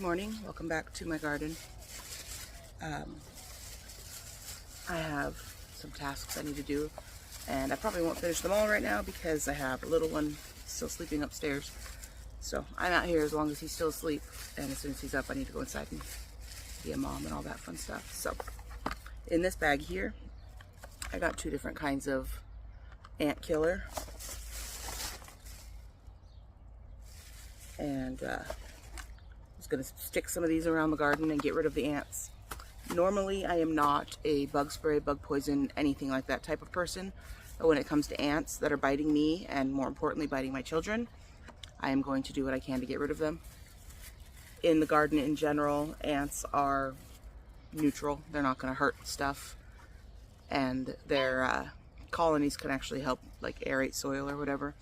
morning, welcome back to my garden. I have some tasks I need to do, and I probably won't finish them all right now because I have a little one still sleeping upstairs. So I'm out here as long as he's still asleep, and as soon as he's up I need to go inside and be a mom and all that fun stuff. So in this bag here I got two different kinds of ant killer, and I was going to stick some of these around the garden and get rid of the ants. Normally I am not a bug spray, bug poison, anything like that type of person, but when it comes to ants that are biting me, and more importantly biting my children, I am going to do what I can to get rid of them. In the garden in general, ants are neutral. They're not going to hurt stuff, and their colonies can actually help like aerate soil or whatever.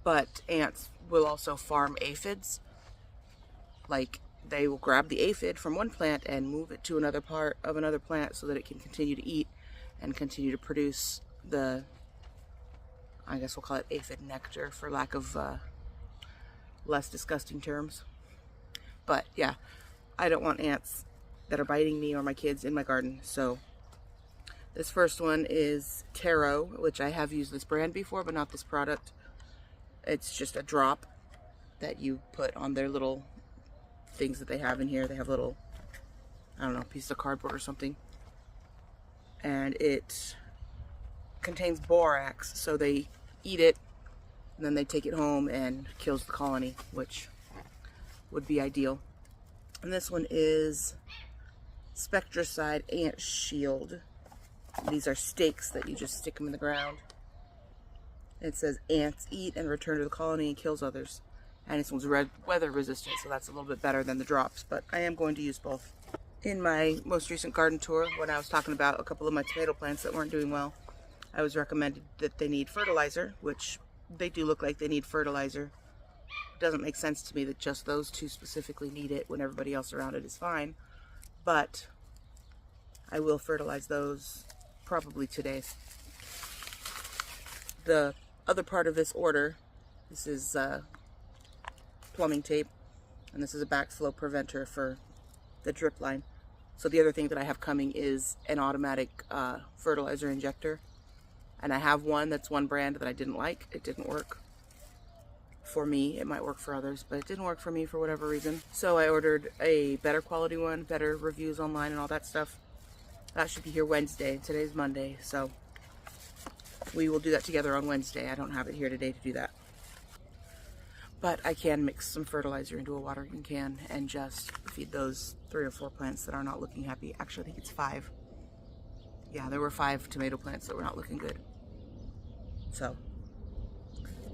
But ants will also farm aphids. Like, they will grab the aphid from one plant and move it to another part of another plant so that it can continue to eat and continue to produce the, I guess we'll call it aphid nectar for lack of less disgusting terms. But yeah, I don't want ants that are biting me or my kids in my garden. So this first one is Taro, which I have used this brand before, but not this product. It's just a drop that you put on their little things that they have in here. They have little, I don't know, pieces of cardboard or something, and it contains borax, so they eat it and then they take it home and kills the colony, which would be ideal. And this one is Spectracide Ant Shield. These are stakes that you just stick them in the ground. It says ants eat and return to the colony and kills others. And this one's weather resistant, so that's a little bit better than the drops, but I am going to use both. In my most recent garden tour, when I was talking about a couple of my tomato plants that weren't doing well, I was recommended that they need fertilizer, which they do look like they need fertilizer. It doesn't make sense to me that just those two specifically need it when everybody else around it is fine, but I will fertilize those probably today. The other part of this order, this is plumbing tape, and this is a backflow preventer for the drip line. So the other thing that I have coming is an automatic fertilizer injector, and I have one that's one brand that I didn't like. It didn't work for me. It might work for others, but it didn't work for me for whatever reason. So I ordered a better quality one, better reviews online and all that stuff. That should be here Wednesday. Today's Monday, so we will do that together on Wednesday. I don't have it here today to do that. But I can mix some fertilizer into a watering can and just feed those 3 or 4 plants that are not looking happy. Actually, I think it's 5. Yeah, there were 5 tomato plants that were not looking good. So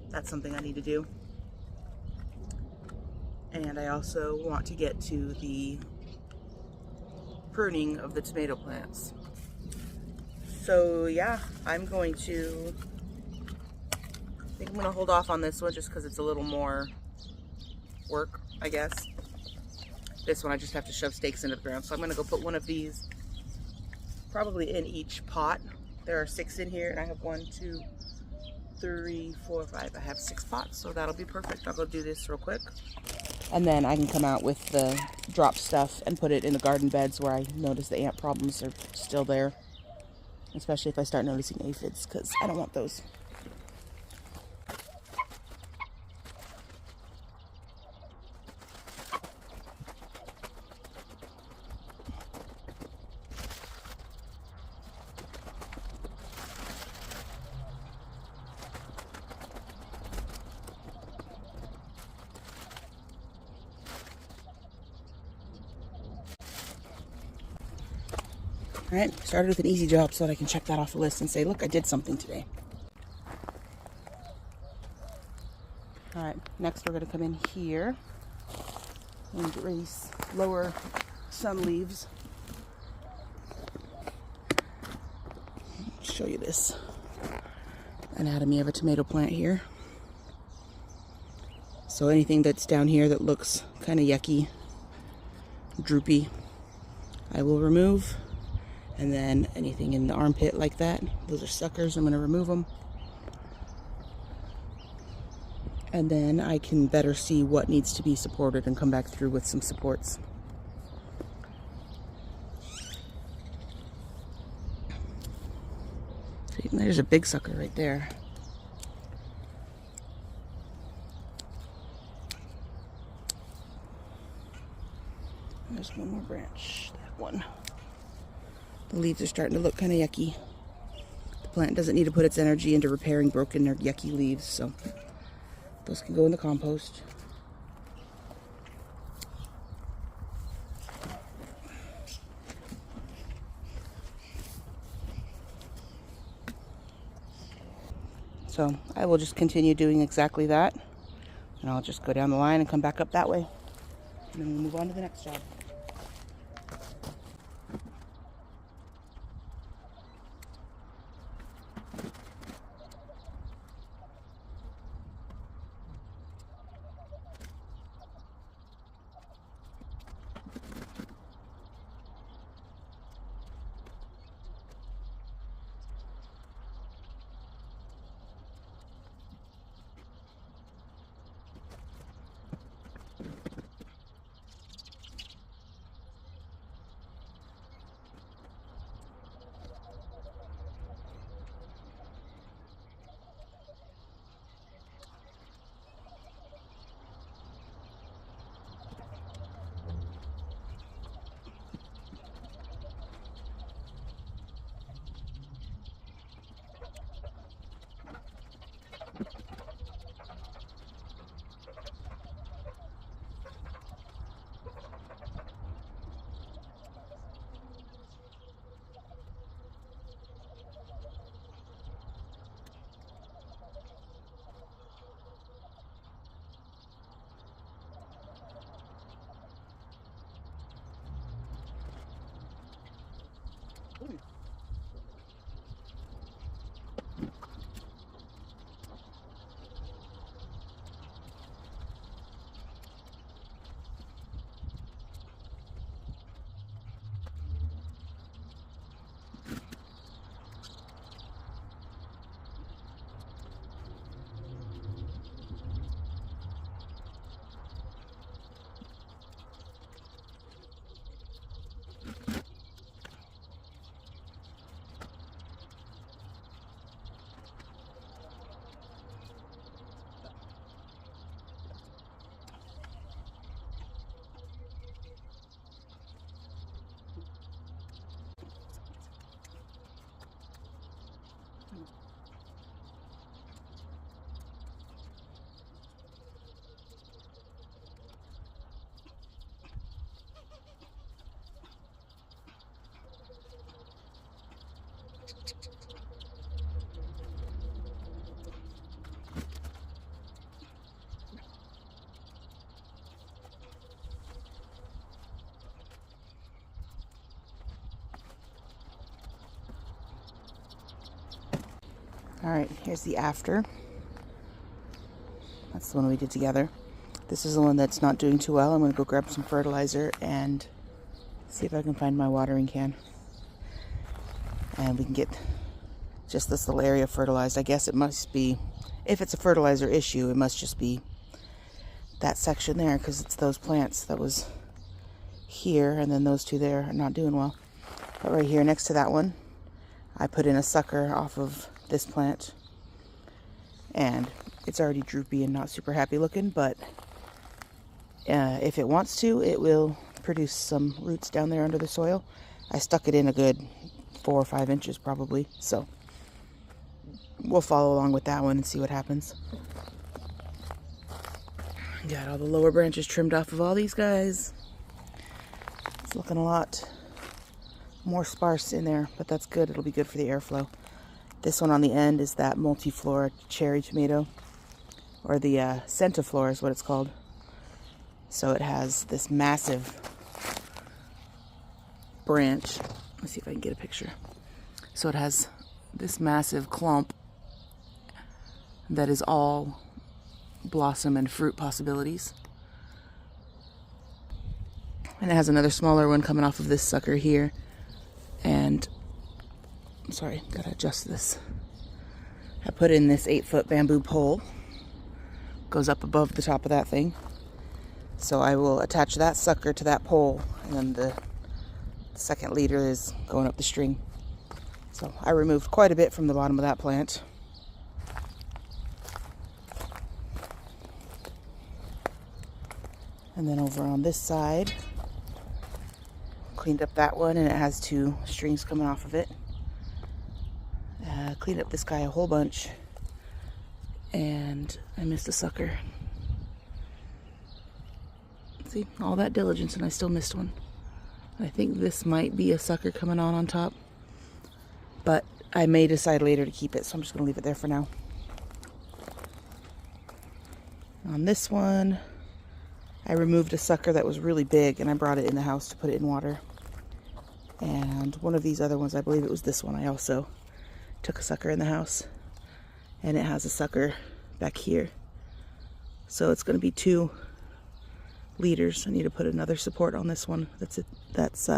that's something I need to do. And I also want to get to the pruning of the tomato plants. So yeah, I think I'm going to hold off on this one just because it's a little more work, I guess. This one I just have to shove stakes into the ground. So I'm going to go put one of these probably in each pot. There are 6 in here, and I have 1, 2, 3, 4, 5. I have 6 pots, so that'll be perfect. I'll go do this real quick. And then I can come out with the drop stuff and put it in the garden beds where I notice the ant problems are still there. Especially if I start noticing aphids, because I don't want those. Alright, started with an easy job so that I can check that off the list and say, look, I did something today. Alright, next we're going to come in here and lower some leaves. Show you this anatomy of a tomato plant here. So anything that's down here that looks kind of yucky, droopy, I will remove. And then anything in the armpit like that, those are suckers, I'm going to remove them. And then I can better see what needs to be supported and come back through with some supports. See, there's a big sucker right there. There's one more branch, that one. The leaves are starting to look kind of yucky. The plant doesn't need to put its energy into repairing broken or yucky leaves, so those can go in the compost. So I will just continue doing exactly that. And I'll just go down the line and come back up that way. And then we'll move on to the next job. All right, here's the after. That's the one we did together. This is the one that's not doing too well. I'm going to go grab some fertilizer and see if I can find my watering can. And we can get just this little area fertilized. I guess it must be, if it's a fertilizer issue, it must just be that section there, because it's those plants that was here, and then those two there are not doing well. But right here next to that one, I put in a sucker off of this plant, and it's already droopy and not super happy looking, but if it wants to, it will produce some roots down there under the soil. I stuck it in a good 4 or 5 inches probably, so we'll follow along with that one and see what happens. Got all the lower branches trimmed off of all these guys. It's looking a lot more sparse in there, but that's good. It'll be good for the airflow. This one on the end is that multiflora cherry tomato, or the centiflora is what it's called. So it has this massive branch. Let's see if I can get a picture. So it has this massive clump that is all blossom and fruit possibilities. And it has another smaller one coming off of this sucker here. And sorry, gotta adjust this. I put in this 8-foot bamboo pole goes up above the top of that thing. So I will attach that sucker to that pole, and then the second leader is going up the string. So I removed quite a bit from the bottom of that plant. And then over on this side, cleaned up that one, and it has 2 strings coming off of it. Cleaned up this guy a whole bunch, and I missed a sucker. See, all that diligence and I still missed one. I think this might be a sucker coming on top, but I may decide later to keep it, so I'm just going to leave it there for now. On this one, I removed a sucker that was really big, and I brought it in the house to put it in water. And one of these other ones, I believe it was this one, I also took a sucker in the house, and it has a sucker back here. So it's going to be 2 leaders. I need to put another support on this one that's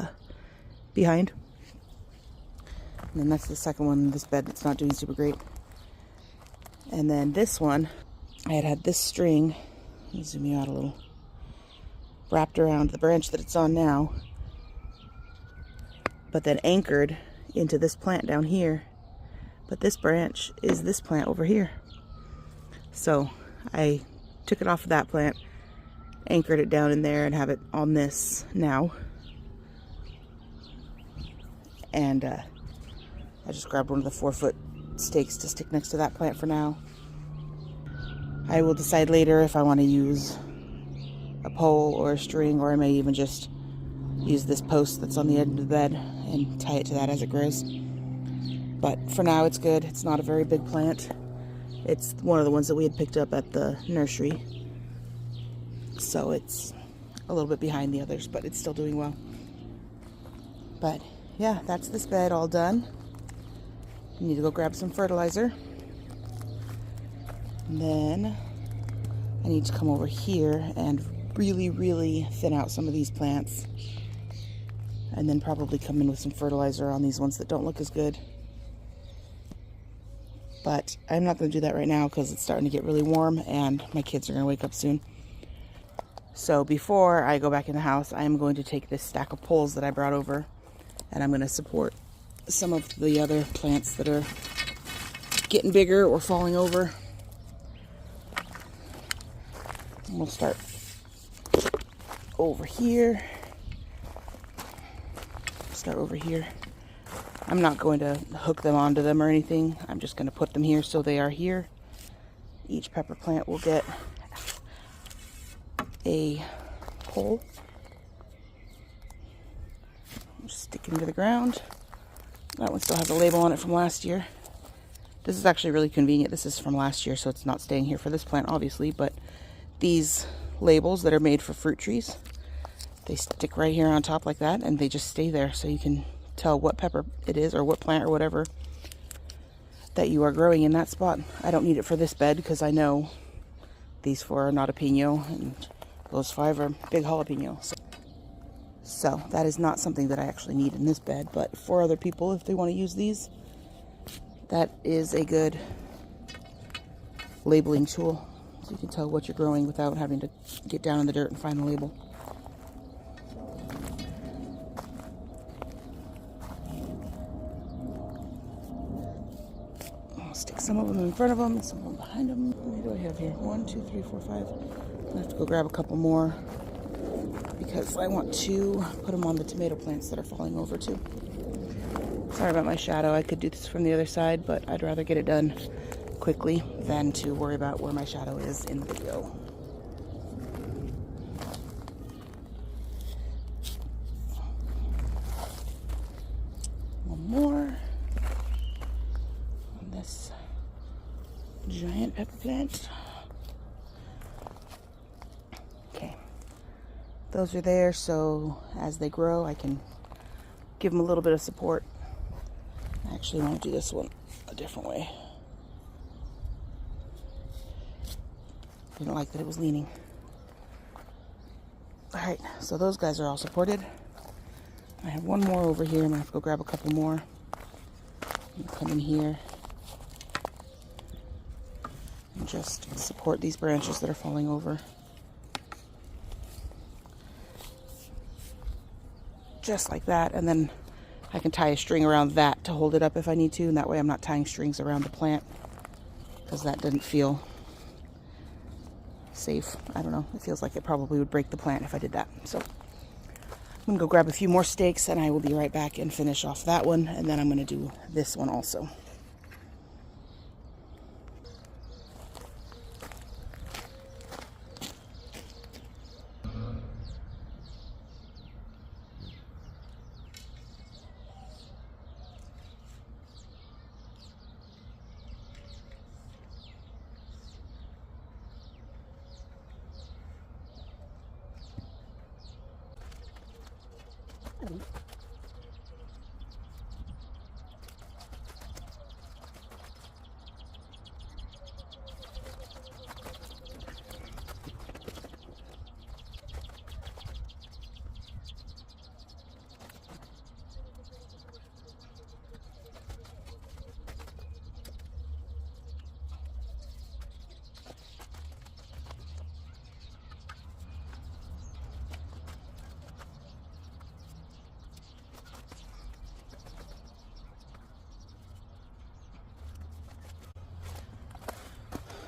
behind. And then that's the second one in this bed that's not doing super great. And then this one, I had this string, let me zoom you out a little, wrapped around the branch that it's on now, but then anchored into this plant down here. But this branch is this plant over here. So I took it off of that plant, anchored it down in there, and have it on this now. And I just grabbed one of the 4-foot stakes to stick next to that plant for now. I will decide later if I want to use a pole or a string, or I may even just use this post that's on the end of the bed and tie it to that as it grows. But for now it's good. It's not a very big plant. It's one of the ones that we had picked up at the nursery. So it's a little bit behind the others, but it's still doing well. But yeah, that's this bed all done. I need to go grab some fertilizer. And then I need to come over here and really thin out some of these plants. And then probably come in with some fertilizer on these ones that don't look as good. But I'm not going to do that right now because it's starting to get really warm and my kids are going to wake up soon. So before I go back in the house, I am going to take this stack of poles that I brought over, and I'm going to support some of the other plants that are getting bigger or falling over. And we'll start over here. I'm not going to hook them onto them or anything. I'm just going to put them here so they are here. Each pepper plant will get a pole. Just stick it into the ground. That one still has a label on it from last year. This is actually really convenient. This is from last year, so it's not staying here for this plant, obviously, but these labels that are made for fruit trees, they stick right here on top like that, and they just stay there, so you can tell what pepper it is, or what plant or whatever that you are growing in that spot. I don't need it for this bed because I know these 4 are not a pino, and those 5 are big jalapeno. So that is not something that I actually need in this bed, but for other people, if they want to use these, that is a good labeling tool. So you can tell what you're growing without having to get down in the dirt and find the label. I'll stick some of them in front of them and some of them behind them. How many do I have here? 1, 2, 3, 4, 5. I have to go grab a couple more because I want to put them on the tomato plants that are falling over too. Sorry about my shadow. I could do this from the other side, but I'd rather get it done quickly than to worry about where my shadow is in the video. One more on this giant pepper plant. Okay, those are there, so as they grow I can give them a little bit of support. I actually want to do this one a different way. Didn't like that it was leaning. Alright, so those guys are all supported. I have one more over here. I'm going to have to go grab a couple more. Come in here and just support these branches that are falling over. Just like that, and then I can tie a string around that to hold it up if I need to, and that way I'm not tying strings around the plant, because that didn't feel safe. I don't know, it feels like it probably would break the plant if I did that. So I'm gonna go grab a few more stakes and I will be right back and finish off that one, and then I'm gonna do this one also.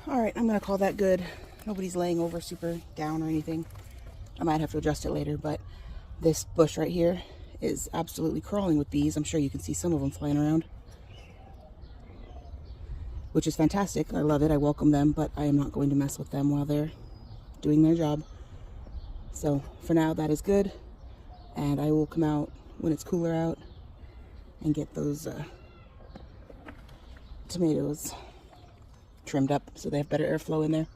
All right, I'm gonna call that good. Nobody's laying over super down or anything. I might have to adjust it later, but this bush right here is absolutely crawling with bees. I'm sure you can see some of them flying around, which is fantastic. I love it. I welcome them, but I am not going to mess with them while they're doing their job. So for now, that is good. And I will come out when it's cooler out and get those tomatoes trimmed up so they have better airflow in there.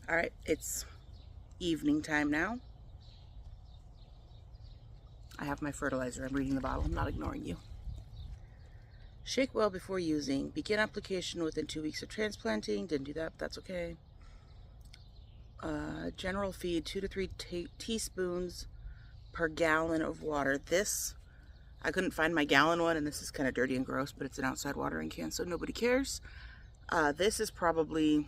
All right, it's evening time now. I have my fertilizer. I'm reading the bottle. I'm not ignoring you. Shake well before using. Begin application within 2 weeks of transplanting. Didn't do that, but that's okay. General feed 2 to 3 teaspoons per gallon of water. This, I couldn't find my gallon one, and this is kind of dirty and gross, but it's an outside watering can, so nobody cares. This is probably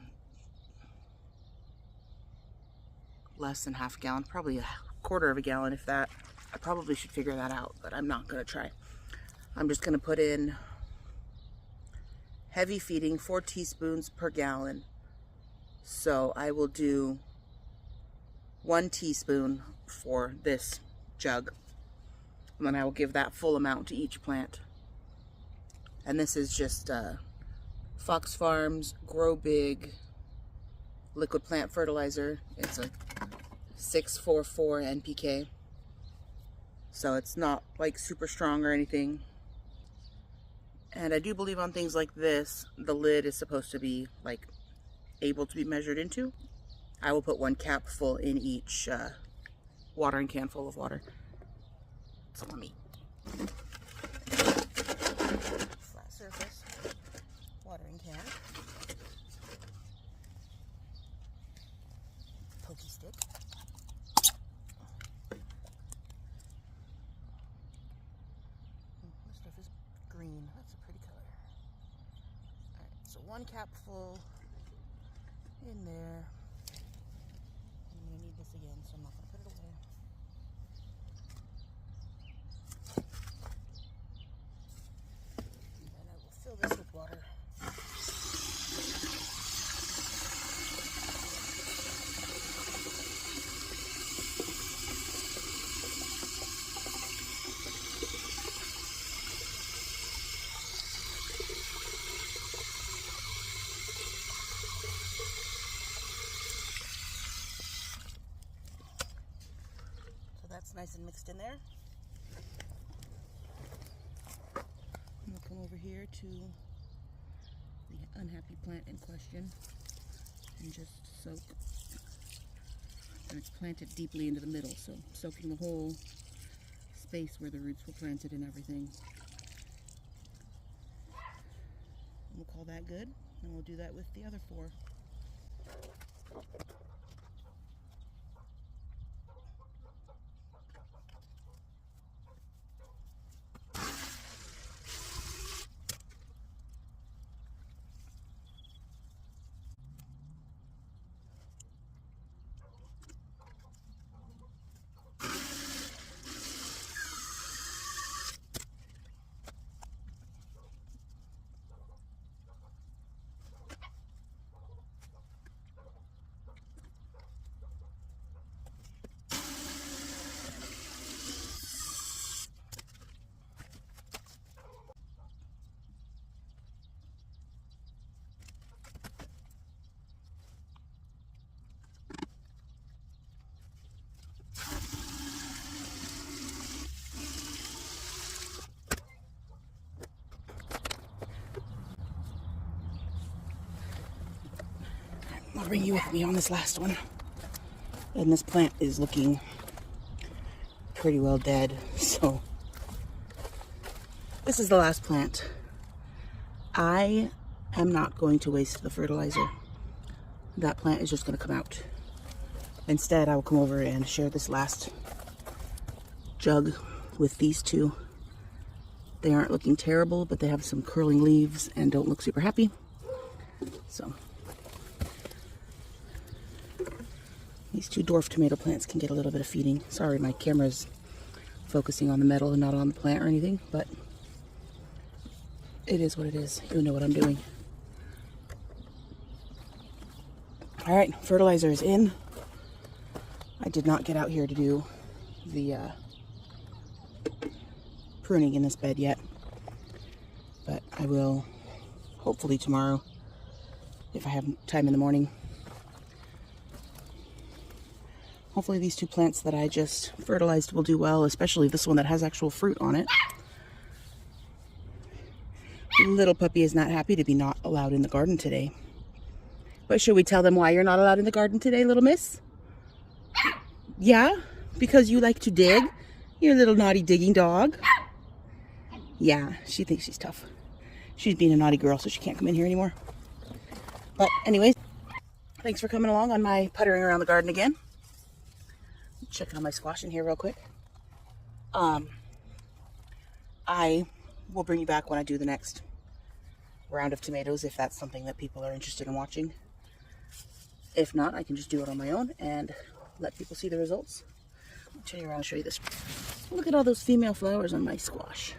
less than half a gallon, probably a quarter of a gallon, if that. I probably should figure that out, but I'm not going to try. I'm just going to put in heavy feeding, 4 teaspoons per gallon. So I will do 1 teaspoon for this jug. And then I will give that full amount to each plant. And this is just Fox Farms Grow Big liquid plant fertilizer. It's a 644 NPK. So it's not like super strong or anything. And I do believe on things like this, the lid is supposed to be like able to be measured into. I will put 1 cap full in each watering can full of water. So let me flat surface watering can, pokey stick. This stuff is green. That's a pretty color. All right, so 1 cap full in there. I'm gonna need this again, so I'm not gonna put it away. And then I will fill this with water. That's nice and mixed in there. I'm going to come over here to the unhappy plant in question and just soak. And it's planted deeply into the middle, so soaking the whole space where the roots were planted and everything. And we'll call that good, and we'll do that with the other 4. I'll bring you with me on this last one. And this plant is looking pretty well dead, so this is the last plant. I am not going to waste the fertilizer. That plant is just going to come out. Instead, I will come over and share this last jug with these two. They aren't looking terrible, but they have some curling leaves and don't look super happy. So these two dwarf tomato plants can get a little bit of feeding. Sorry, my camera's focusing on the metal and not on the plant or anything, but it is what it is. You know what I'm doing. All right, fertilizer is in. I did not get out here to do the pruning in this bed yet, but I will hopefully tomorrow if I have time in the morning. Hopefully these two plants that I just fertilized will do well, especially this one that has actual fruit on it. Little puppy is not happy to be not allowed in the garden today. But should we tell them why you're not allowed in the garden today, little miss? Yeah? Because you like to dig? You're a little naughty digging dog. Yeah, she thinks she's tough. She's being a naughty girl, so she can't come in here anymore. But anyways, thanks for coming along on my puttering around the garden again. Check on my squash in here real quick. I will bring you back when I do the next round of tomatoes, if that's something that people are interested in watching. If not, I can just do it on my own and let people see the results. I'll turn you around and show you this. Look at all those female flowers on my squash.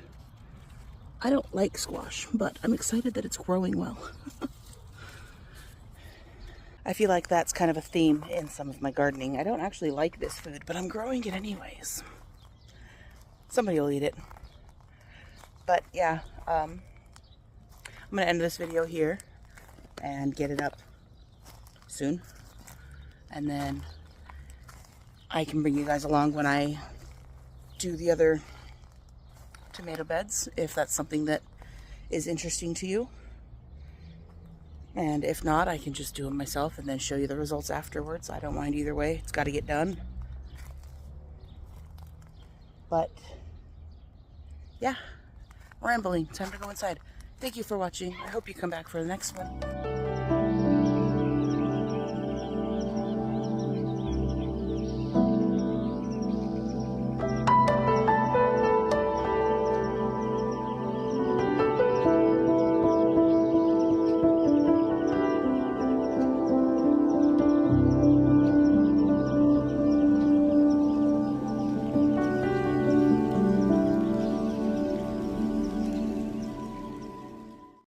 I don't like squash, but I'm excited that it's growing well. I feel like that's kind of a theme in some of my gardening. I don't actually like this food, but I'm growing it anyways. Somebody will eat it. But yeah, I'm going to end this video here and get it up soon. And then I can bring you guys along when I do the other tomato beds, if that's something that is interesting to you. And if not, I can just do them myself and then show you the results afterwards. I don't mind either way. It's got to get done. But yeah, rambling. Time to go inside. Thank you for watching. I hope you come back for the next one.